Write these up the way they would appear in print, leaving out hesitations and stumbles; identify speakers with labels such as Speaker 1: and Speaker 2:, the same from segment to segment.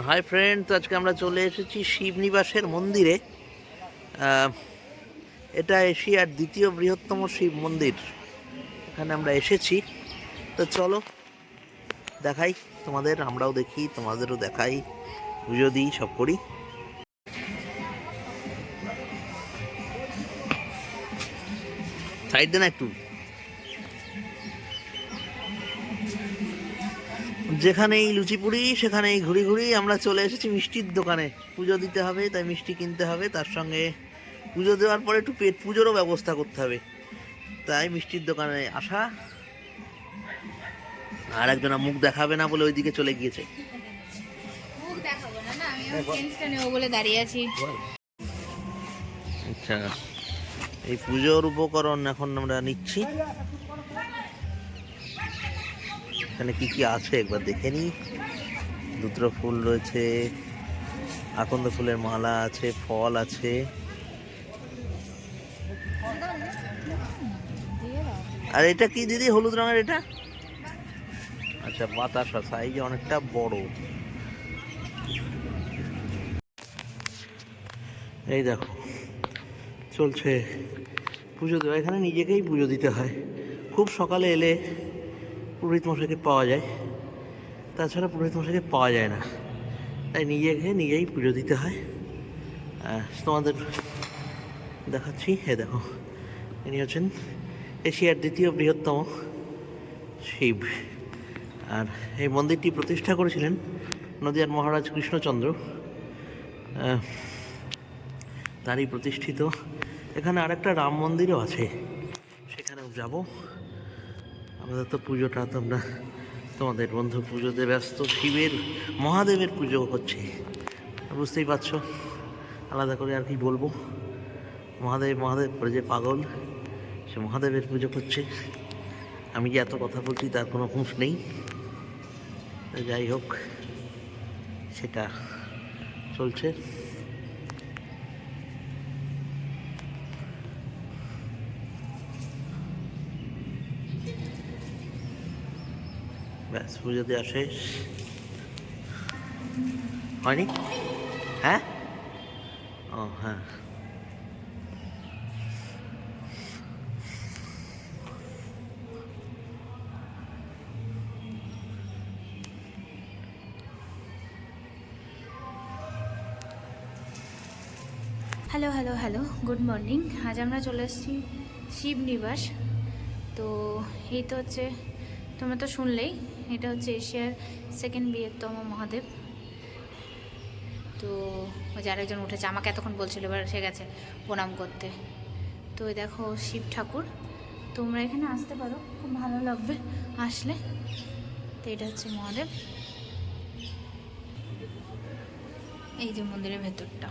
Speaker 1: Hi friends, আজকে আমরা চলে এসেছি শিবনিবাসের মন্দিরে। এটা এশিয়ার দ্বিতীয় বৃহত্তম শিব মন্দির। এখানে আমরা এসেছি, তো চলো দেখাই তোমাদের, আমরাও দেখি, তোমাদেরও দেখাই, পুজো দিই, সব করি। সাইড দেন একটু। যেখানেই লুচিপুরি সেখানেই ঘুরি ঘুরি আমরা চলে এসেছি মিষ্টির দোকানে। পুজো দিতে হবে, তাই মিষ্টি কিনতে হবে, তার সঙ্গে পুজো দেওয়ার পরে একটু পেট পুজোরও ব্যবস্থা করতে হবে, তাই মিষ্টির দোকানে আসা। আর একজনা মুখ দেখাবে না বলে ওইদিকে চলে গিয়েছে।
Speaker 2: মুখ দেখাবো না, না আমি আমার চেঞ্জটা নেব বলে দাঁড়িয়ে আছি।
Speaker 1: আচ্ছা, এই পুজোর উপকরণ এখন আমরা নিচ্ছি। এখানে কি কি আছে একবার দেখে নিই। দুত্র ফুল রয়েছে, আকন্দ ফুলের মালা আছে, ফল আছে, আর এটা কি দিদি হলুদ রঙের এটা? আচ্ছা, বাতাসা, সাইজ অনেকটা বড়। এই দেখো চলছে পুজো দেওয়া। এখানে নিজেকেই পুজো দিতে হয়। খুব সকালে এলে পুরোহিত মশাইকে পাওয়া যায়, তাছাড়া পুরোহিত মশাইকে পাওয়া যায় না, তাই নিজেকে নিজেই পুজো দিতে হয়। তোমাদের দেখাচ্ছি। দেখো, ইনি হচ্ছেন এশিয়ার দ্বিতীয় বৃহত্তম শিব। আর এই মন্দিরটি প্রতিষ্ঠা করেছিলেন নদিয়ার মহারাজ কৃষ্ণচন্দ্র, তারই প্রতিষ্ঠিত। এখানে আরেকটা রাম মন্দিরও আছে, সেখানেও যাব। আমাদের তো পুজোটা তোমরা, তোমাদের বন্ধু পুজোতে ব্যস্ত, শিবের মহাদেবের পুজো হচ্ছে, বুঝতেই পারছো। আলাদা করে আর কি বলবো। মহাদেব মহাদেব করে যে পাগল, সে মহাদেবের পুজো করছে। আমি যে এত কথা বলছি তার কোনো হুঁশ নেই। যাই হোক, সেটা চলছে। ব্যাস, পুজো দেওয়া শেষ। হয়নি? হ্যাঁ, ও হ্যাঁ।
Speaker 2: Hello hello hello, good morning. আজ আমরা চলে এসেছি শিবনিবাস। তো এই তো হচ্ছে, তোমরা তো শুনলেই, এটা হচ্ছে এশিয়ার সেকেন্ড বৃহত্তম মহাদেব। তো ওই যে আরেকজন উঠেছে, আমাকে এতক্ষণ বলছিল, এবার সে গেছে প্রণাম করতে। তো এই দেখো শিব ঠাকুর, তোমরা এখানে আসতে পারো, খুব ভালো লাগবে আসলে। তো এটা হচ্ছে মহাদেব, এই যে মন্দিরের ভেতরটা।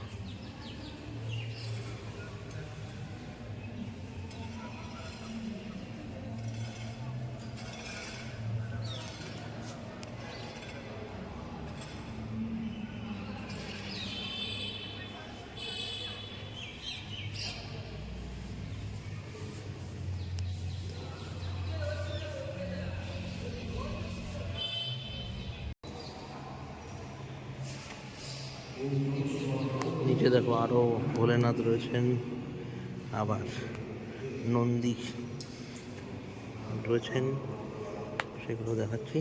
Speaker 1: নিচে দেখো আরো ভোলেনাথ রয়েছেন, আবার নন্দী রয়েছেন, সেগুলো দেখাচ্ছি।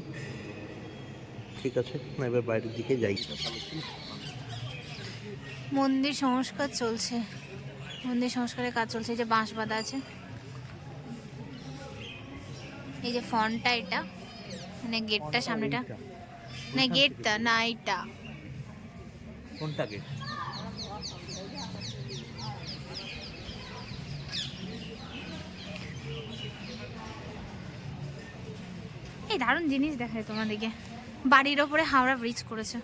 Speaker 1: ঠিক আছে, না এবার বাইরের দিকে যাই।
Speaker 2: মন্দির সংস্কার চলছে, মন্দির সংস্কারের কাজ চলছে। এই যে বাঁশ বাঁধা আছে, এই যে ফন্টটা, এটা মানে গেটটা, সামনেটা না, গেটটা না, এটা
Speaker 1: কোনটা গেট?
Speaker 2: এই দারুণ জিনিস দেখায় তোমাদেরকে। বাড়ির ওপরে হাওড়া ব্রিজ করেছে,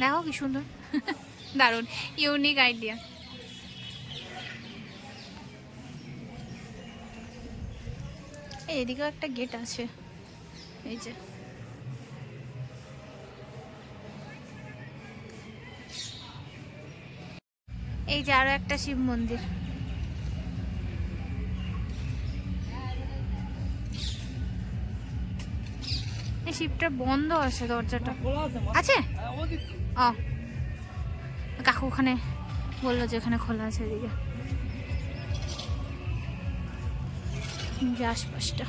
Speaker 2: দেখো কি সুন্দর। দারুণ ইউনিক আইডিয়া। এদিকেও একটা গেট আছে, এই যে। এই যে আরো একটা শিব মন্দির। এই শিবটা বন্ধ আছে, দরজাটা আছে। ও কাকু ওখানে বললো যে এখানে খোলা আছে এদিকে যে আশপাশটা।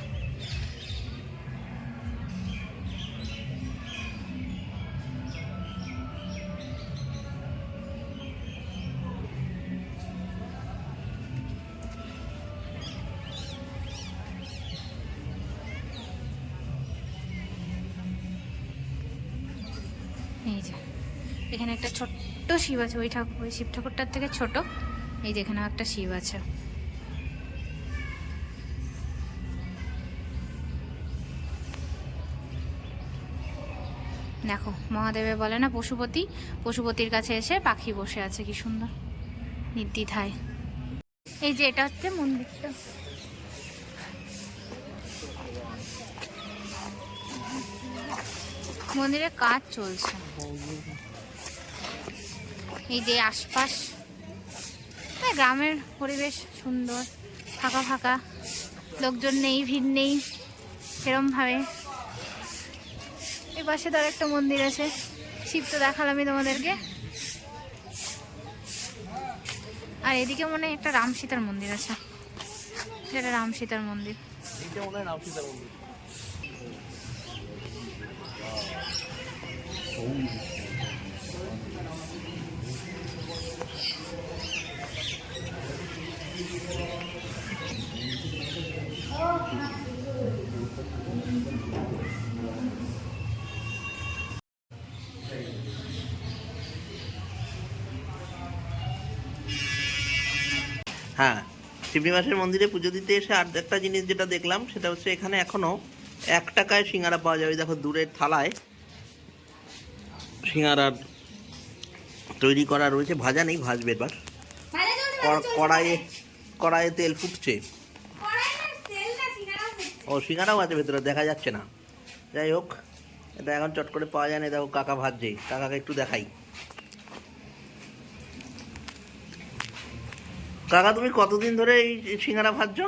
Speaker 2: এই যে এখানে একটা ছোট্ট শিব আছে, ওই ঠাকুর ওই শিব ঠাকুরটার থেকে ছোট। এই যে এখানে একটা শিব আছে। দেখো মহাদেবে বলে না পশুপতি, পশুপতির কাছে এসে পাখি বসে আছে কি সুন্দর নির্দ্বিধায়। এই যে এটা হচ্ছে মন্দিরটা। মন্দিরে কাজ চলছে। এই যে আশপাশ গ্রামের পরিবেশ সুন্দর, ফাঁকা ফাঁকা, লোকজন নেই, ভিড় নেই সেরম ভাবে। এই পাশে তার একটা মন্দির আছে, শিব তো দেখালামই তোমাদেরকে। আর এদিকে মনে হয় একটা রাম সীতার মন্দির আছে, যেটা রাম সীতার মন্দির।
Speaker 1: হ্যাঁ, শিবনিবাসের মন্দিরে পুজো দিতে এসে আর একটা জিনিস যেটা দেখলাম সেটা হচ্ছে এখানে এখনো 1 টাকায় সিঙ্গারা পাওয়া যাবে। দেখো দূরের থালায় সিঙ্গারার তৈরি করা রয়েছে, ভাজা নেই, ভাজবে এবার। কড়াইয়ে তেল ফুটছে। ও সিঙ্গারাও আছে ভেতরে, দেখা যাচ্ছে না। যাই হোক, এটা এখন চট করে পাওয়া যায় না। দেখো কাকা ভাজছে, কাকাকে একটু দেখাই। কাকা তুমি কতদিন ধরে এই সিঙ্গারা ভাজছো?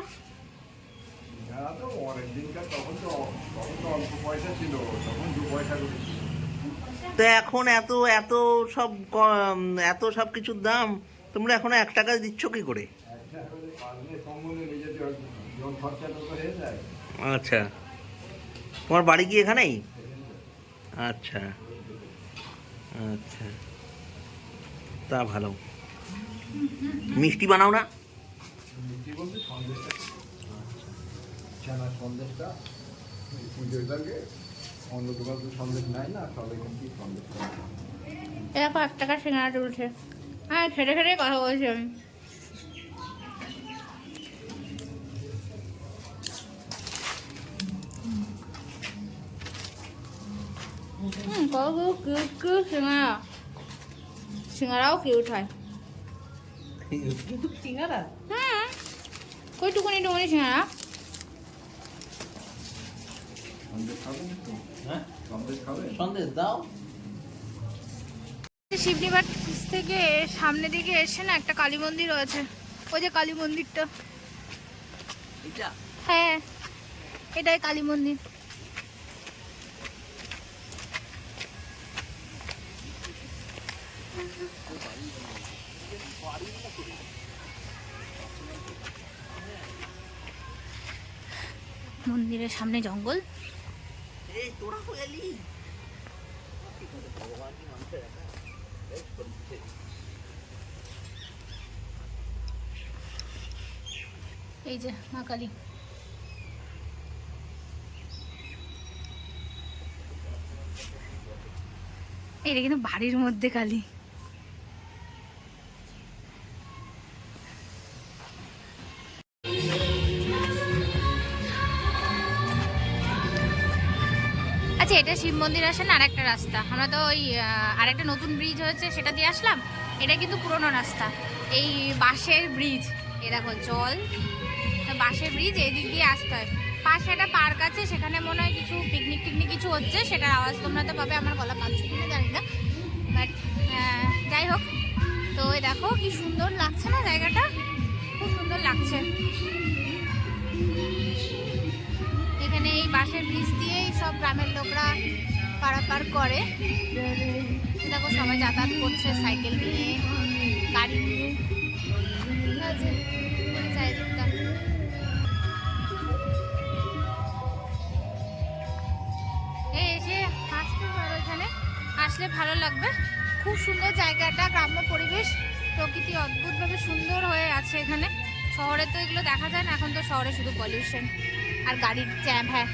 Speaker 1: তো এখন এত সব কিছুর দাম, তোমরা এখন 1 টাকা দিচ্ছ কি করে? আচ্ছা, তোমার বাড়ি কি এখানেই? আচ্ছা আচ্ছা, তা ভালো। মিষ্টি বানাও না?
Speaker 2: এরকম 1 টাকার সিঙ্গারা চলছে। হ্যাঁ, খেটে খেটে কথা বলছি আমি। কত কিউট কিউট সিঙ্গারা, সিঙ্গারাও কিউট হয়। সিঙ্গারা কই টুকুনি টুকুনি সিঙ্গারা।
Speaker 1: সন্দেশ দাও।
Speaker 2: শিবনিবাস থেকে সামনের দিকে এসে না একটা কালী মন্দির আছে, ওই যে কালী মন্দিরটা। হ্যাঁ, এটাই কালী মন্দির। মন্দিরের সামনে জঙ্গল। এই যে মা কালী। এটা কিন্তু বাড়ির মধ্যে কালী। আচ্ছা, এটা শিব মন্দির আসেন আর একটা রাস্তা। আমরা তো ওই আরেকটা নতুন ব্রিজ হয়েছে সেটা দিয়ে আসলাম। এটা কিন্তু পুরোনো রাস্তা, এই বাঁশের ব্রিজ। এ দেখো জল, বাঁশের ব্রিজ, এই দিক দিয়ে আসতে হয়। পাশে একটা পার্ক আছে, সেখানে মনে হয় কিছু পিকনিক টিকনিক কিছু হচ্ছে, সেটার আওয়াজ তোমরা তো পাবে। আমার গলা পাচ্ছ কিনা জানি না, বাট যাই হোক। তো এই দেখো কি সুন্দর লাগছে না জায়গাটা, খুব সুন্দর লাগছে। এখানে এই বাঁশের ব্রিজ দিয়েই সব গ্রামের লোকরা পারাপার করে। দেখো সবাই যাতায়াত করছে সাইকেল নিয়ে, গাড়ি নিয়ে। চারিদিকটা এসে হাসতে পারো, এখানে আসলে ভালো লাগবে। খুব সুন্দর জায়গাটা, গ্রাম্য পরিবেশ, প্রকৃতি অদ্ভুতভাবে সুন্দর হয়ে আছে এখানে। শহরে তো এগুলো দেখা যায় না, এখন তো শহরে শুধু পলিউশন আর গাড়ির জ্যাম। হ্যাঁ,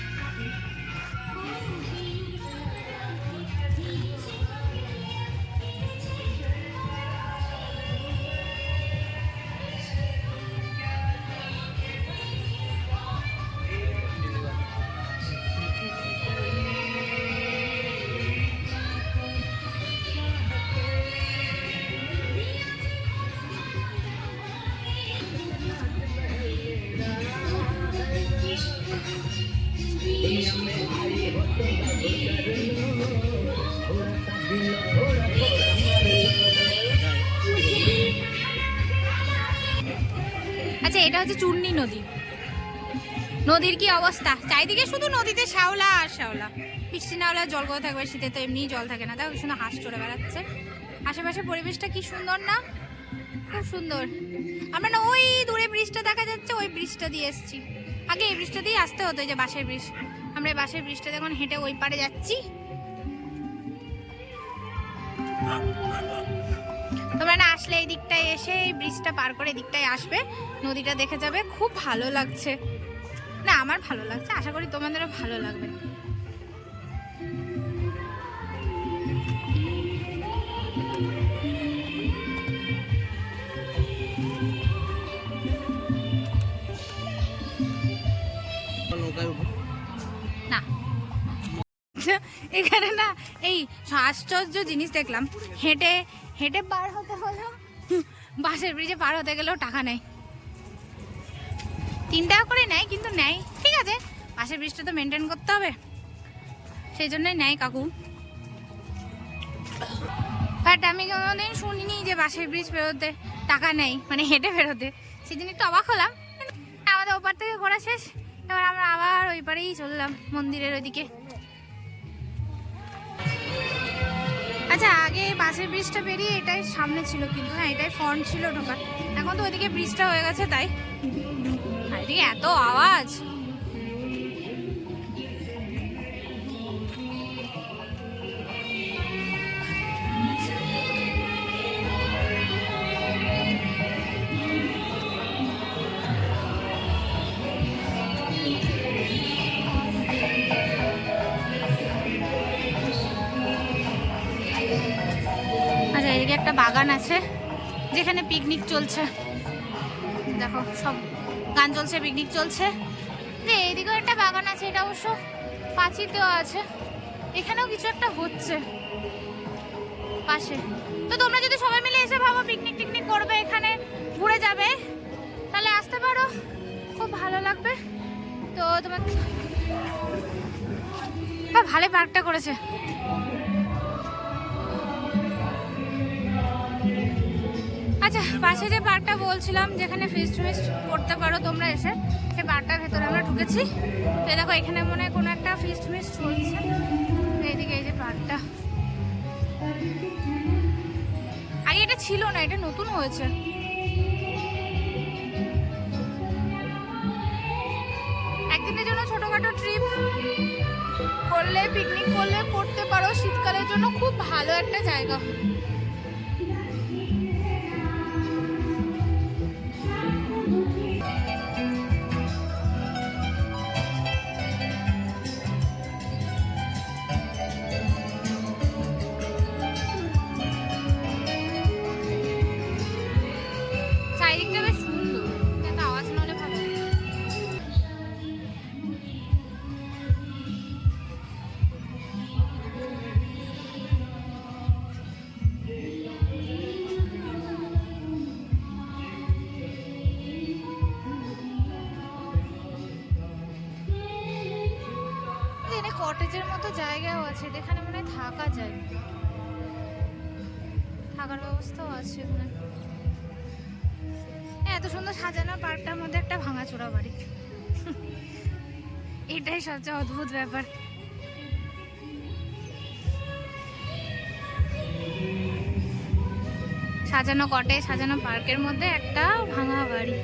Speaker 2: আচ্ছা, এটা হচ্ছে চূর্ণী নদী। নদীর কি অবস্থা, চারিদিকে শুধু নদীতে শ্যাওলা আর শ্যাওলা। বৃষ্টি না হলে জল কোথায় থাকবে, শীতে তো এমনিই জল থাকে না। দেখো শুধু হাঁস চড়ে বেড়াচ্ছে। আশেপাশে পরিবেশটা কি সুন্দর না, খুব সুন্দর। আমরা না ওই দূরে ব্রিজটা দেখা যাচ্ছে, ওই ব্রিজটা দিয়ে এসেছি। আগে এই ব্রিজটা দিয়ে আসতে হতো, যে বাঁশের ব্রিজ। আমরা এই বাঁশের ব্রিজটা এখন হেঁটে ওই পারে যাচ্ছি। তোমরা না আসলে এই দিকটায় এসে এই ব্রিজটা পার করে এই দিকটায় আসবে, নদীটা দেখে যাবে, খুব ভালো লাগছে। না, আমার ভালো লাগছে, আশা করি তোমাদেরও ভালো লাগবে। না, এখানে না এই আশ্চর্য জিনিস দেখলাম, হেঁটে হেঁটে পার হতে হলেও, বাসের ব্রিজে পার হতে গেলেও টাকা নেয়। 3 টাকা করে নেয়, কিন্তু নেয়, ঠিক আছে। বাসের ব্রিজটা তো মেনটেন করতে হবে, সেই জন্যই নেয় কাকু। বাট আমি কোনোদিন শুনিনি যে বাসের ব্রিজ বেরোতে টাকা নেই, মানে হেঁটে বেরোতে। সেদিন একটু অবাক হলাম। আমাদের ওপার থেকে ঘোরা শেষ, এবার আমরা আবার ওই পারেই চললাম, মন্দিরের ওইদিকে। আচ্ছা, আগে বাসের ব্রিজটা বেরিয়ে এটাই সামনে ছিল, কিন্তু হ্যাঁ এটাই ফ্রন্ট ছিল ঢোকার। এখন তো ওইদিকে ব্রিজটা হয়ে গেছে, তাই এদিকে এত আওয়াজ। আচ্ছা, এদিকে একটা বাগান আছে যেখানে পিকনিক চলছে। দেখো সব গান চলছে, পিকনিক চলছে। যে এইদিকেও একটা বাগান আছে, এটা অবশ্য পাঁচিল দেওয়া আছে। এখানেও কিছু একটা হচ্ছে পাশে। তো তোমরা যদি সবাই মিলে এসে ভাবো পিকনিক টিকনিক করবে, এখানে ঘুরে যাবে, তাহলে আসতে পারো, খুব ভালো লাগবে। তো তোমার ভালো পার্কটা করেছে। আচ্ছা, পাশে যে পার্কটা বলছিলাম, যেখানে ফিস্ট করতে পারো তোমরা এসে, সেই পার্কটার ভেতরে আমরা ঢুকেছি। তো দেখো এখানে মনে হয় কোনো একটা ফিস্ট চলছে। এইদিকে এই যে পার্কটা, আগে এটা ছিল না, এটা নতুন হয়েছে। একদিনের জন্য ছোটখাটো ট্রিপ করলে, পিকনিক করলে করতে পারো। শীতকালের জন্য খুব ভালো একটা জায়গা। চারিদিকটা বেশ সুন্দর, এত আওয়াজ না হলে ভালো। এখানে কটেজের মতো জায়গাও আছে, যেখানে মনে হয় থাকা যায়, থাকার ব্যবস্থাও আছে এখানে। এত সুন্দর সাজানো পার্কটার মধ্যে একটা ভাঙাচোরা বাড়ি, এটাই সবচেয়ে অদ্ভুত ব্যাপার। সাজানো কটেজ, সাজানো পার্কের মধ্যে একটা ভাঙা বাড়ি।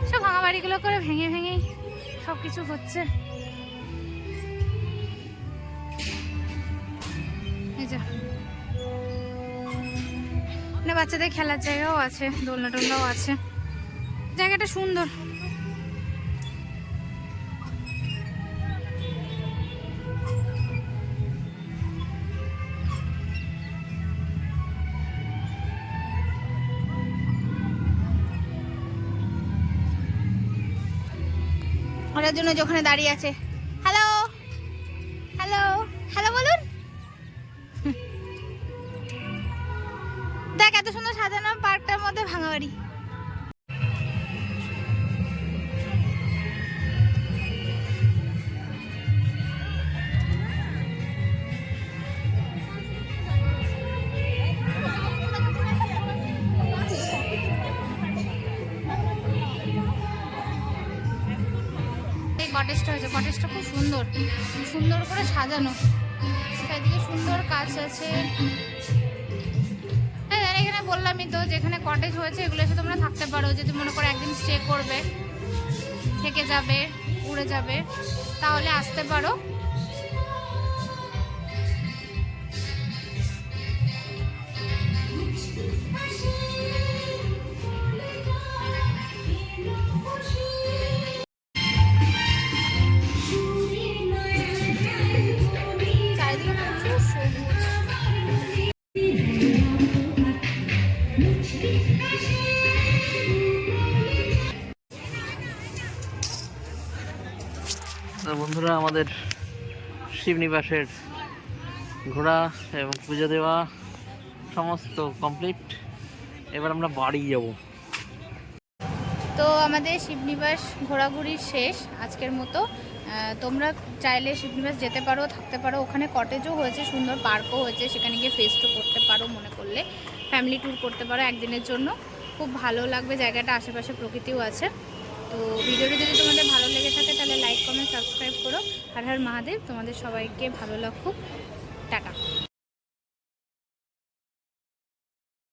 Speaker 2: সব ভাঙা বাড়িগুলো করে ভেঙে ভেঙে সব কিছু হচ্ছে। এই যে মানে বাচ্চাদের খেলার জায়গাও আছে, দোলনা টোলনাও আছে, জায়গাটা সুন্দর। ওটার জন্য যেখানে দাঁড়িয়ে আছে, হ্যালো হ্যালো হ্যালো বলুন। দেখ এত সুন্দর সাজানো পার্কটার মধ্যে ভাঙা বাড়ি। কটেজটা হয়েছে, কটেজটা খুব সুন্দর, সুন্দর করে সাজানো, চারিদিকে সুন্দর কাজ আছে। হ্যাঁ এখানে বললামই তো, যেখানে কটেজ হয়েছে এগুলো এসে তোমরা থাকতে পারো। যদি মনে করো একদিন স্টে করবে, থেকে যাবে, উড়ে যাবে, তাহলে আসতে পারো।
Speaker 1: বন্ধুরা, আমাদের শিবনিবাসের ঘোরা এবং পুজো দেওয়া সমস্ত কমপ্লিট। এবার আমরা বাড়ি যাব।
Speaker 2: তো আমাদের শিবনিবাস ঘোরাঘুরি শেষ আজকের মতো। তোমরা চাইলে শিবনিবাস যেতে পারো, থাকতে পারো। ওখানে কটেজও হয়েছে, সুন্দর পার্কও হয়েছে, সেখানে গিয়ে ফেস্টও করতে পারো মনে করলে। ফ্যামিলি ট্যুর করতে পারো একদিনের জন্য, খুব ভালো লাগবে জায়গাটা। আশেপাশে প্রকৃতিও আছে। তো ভিডিওটি যদি তোমাদের ভালো লেগে থাকে তাহলে লাইক, কমেন্ট, সাবস্ক্রাইব করো। হর হর মহাদেব। তোমাদের সবাইকে ভালো লাগুক। টাটা।